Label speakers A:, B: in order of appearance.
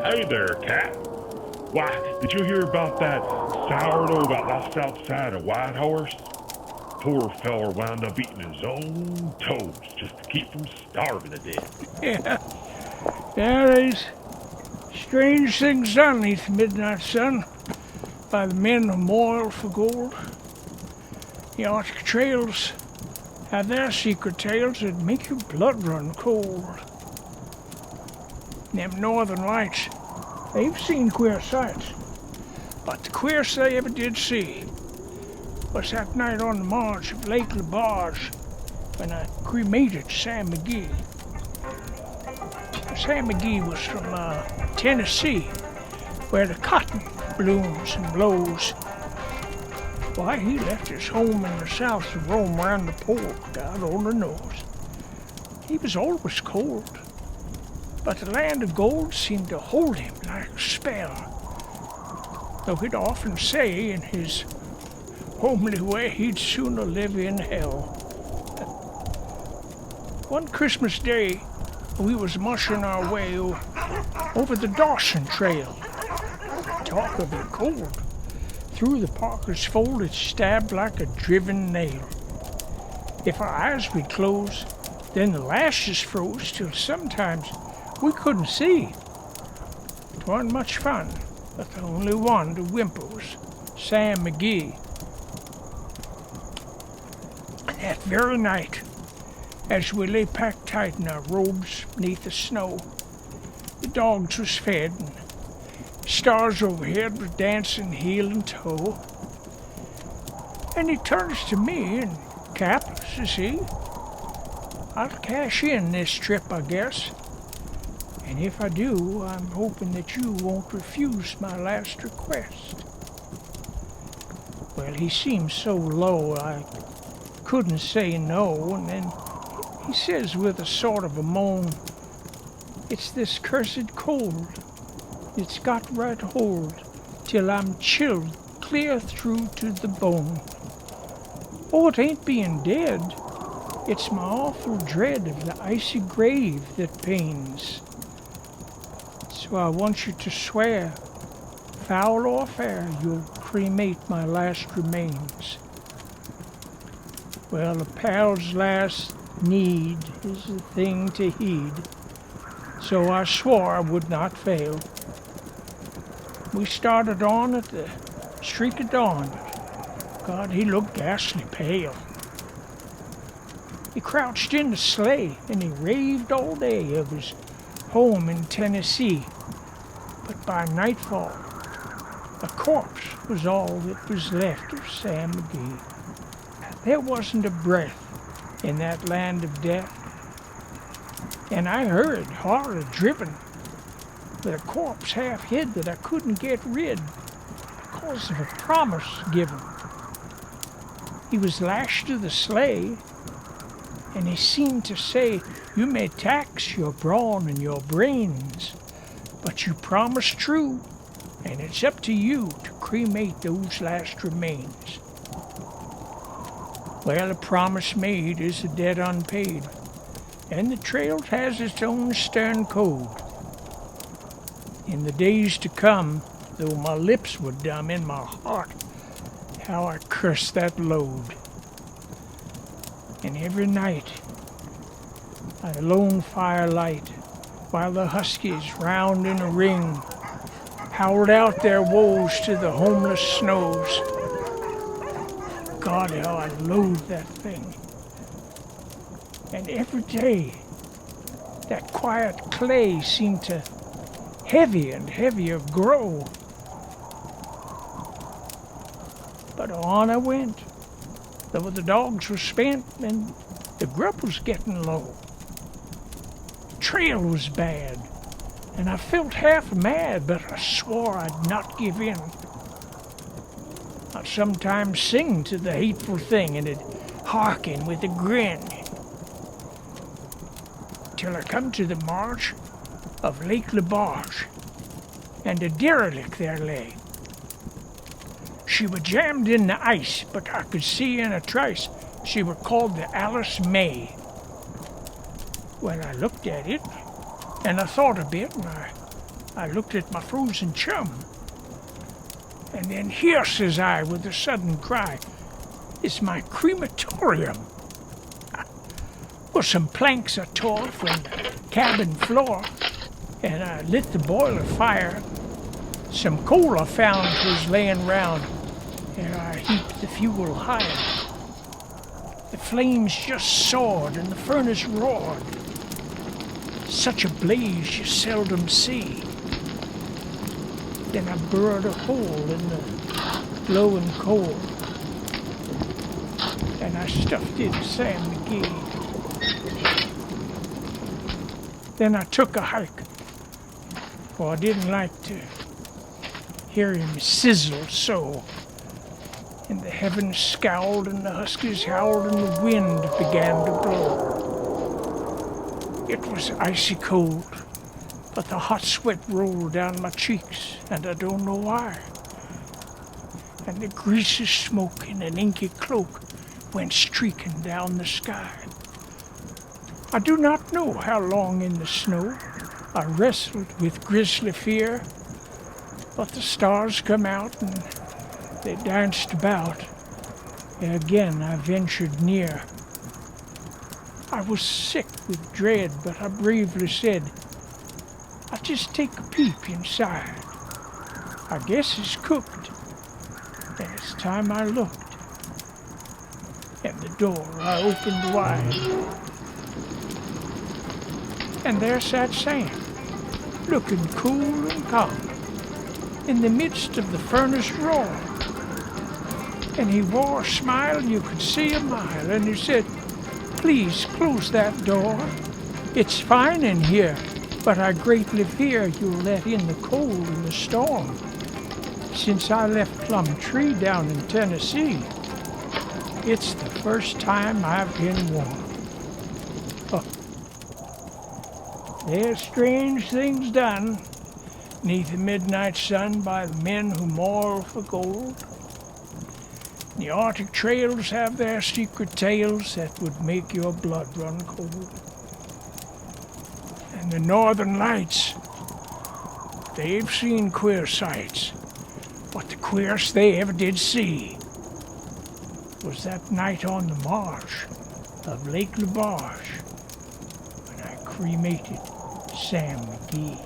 A: Hey there, Cap. Why, did you hear about that sourdough got lost outside of Whitehorse? Poor feller wound up eating his own toast just to keep from starving to death.
B: Yeah, there's strange things done neath the midnight sun by the men who moil for gold. The Arctic trails have their secret tales that make your blood run cold. Them northern lights, they've seen queer sights, but the queerest they ever did see was that night on the march of Lake LaBarge when I cremated Sam McGee. Sam McGee was from Tennessee, where the cotton blooms and blows. Why, he left his home in the south to roam around the pole, God only knows. He was always cold, but the land of gold seemed to hold him like a spell. Though he'd often say in his homely way he'd sooner live in hell. One Christmas day, we was mushing our way over the Dawson Trail. Talk of it cold. Through the Parker's fold it stabbed like a driven nail. If our eyes would close, then the lashes froze till sometimes we couldn't see. 'Twan't much fun, but the only one to whimper was Sam McGee. That very night, as we lay packed tight in our robes beneath the snow, the dogs was fed and stars overhead were dancing heel and toe. And he turns to me and, "Cap," says he, "I'll cash in this trip, I guess. And if I do, I'm hoping that you won't refuse my last request." Well, he seemed so low I couldn't say no, and then he says with a sort of a moan, "It's this cursed cold. It's got right hold till I'm chilled clear through to the bone. Oh, it ain't being dead. It's my awful dread of the icy grave that pains. So I want you to swear, foul or fair, you'll cremate my last remains." Well, a pal's last need is a thing to heed, so I swore I would not fail. We started on at the streak of dawn, but God, he looked ghastly pale. He crouched in the sleigh and he raved all day of his home in Tennessee, but by nightfall, a corpse was all that was left of Sam McGee. There wasn't a breath in that land of death, and I heard, horror driven, with a corpse half hid that I couldn't get rid because of a promise given. He was lashed to the sleigh, and he seemed to say, "You may tax your brawn and your brains, but you promised true, and it's up to you to cremate those last remains." Well, a promise made is a debt unpaid, and the trail has its own stern code. In the days to come, though my lips were dumb, in my heart, how I cursed that load. And every night, by the lone firelight, while the huskies round in a ring howled out their woes to the homeless snows, God, how I loathed that thing. And every day, that quiet clay seemed to heavier and heavier grow. But on I went, though the dogs were spent and the grub was getting low. The trail was bad, and I felt half mad, but I swore I'd not give in. I'd sometimes sing to the hateful thing, and it'd hearken with a grin. Till I come to the marge of Lake LaBarge, and a derelict there lay. She were jammed in the ice, but I could see in a trice she were called the Alice May. Well, I looked at it, and I thought a bit, and I I looked at my frozen chum. And then here, says I, with a sudden cry, is my crematorium. Well, some planks I tore from the cabin floor, and I lit the boiler fire. Some coal I found was laying round, and I heaped the fuel higher. The flames just soared and the furnace roared. Such a blaze you seldom see. Then I burrowed a hole in the glowing coal, and I stuffed in Sam McGee. Then I took a hike, for I didn't like to hear him sizzle so. And the heavens scowled and the huskies howled and the wind began to blow. It was icy cold, but the hot sweat rolled down my cheeks, and I don't know why. And the greasy smoke in an inky cloak went streaking down the sky. I do not know how long in the snow I wrestled with grisly fear, but the stars come out and they danced about, and again I ventured near. I was sick with dread, but I bravely said, I'll just take a peep inside. I guess it's cooked. And it's time I looked. And the door I opened wide. And there sat Sam, looking cool and calm, in the midst of the furnace roar. And he wore a smile you could see a mile, and he said, please close that door. It's fine in here, but I greatly fear you'll let in the cold and the storm. Since I left Plum Tree down in Tennessee, it's the first time I've been warm. Oh. There's strange things done 'neath the midnight sun by the men who moil for gold. The Arctic trails have their secret tales that would make your blood run cold. And the northern lights, they've seen queer sights, but the queerest they ever did see was that night on the marsh of Lake LaBarge when I cremated Sam McGee.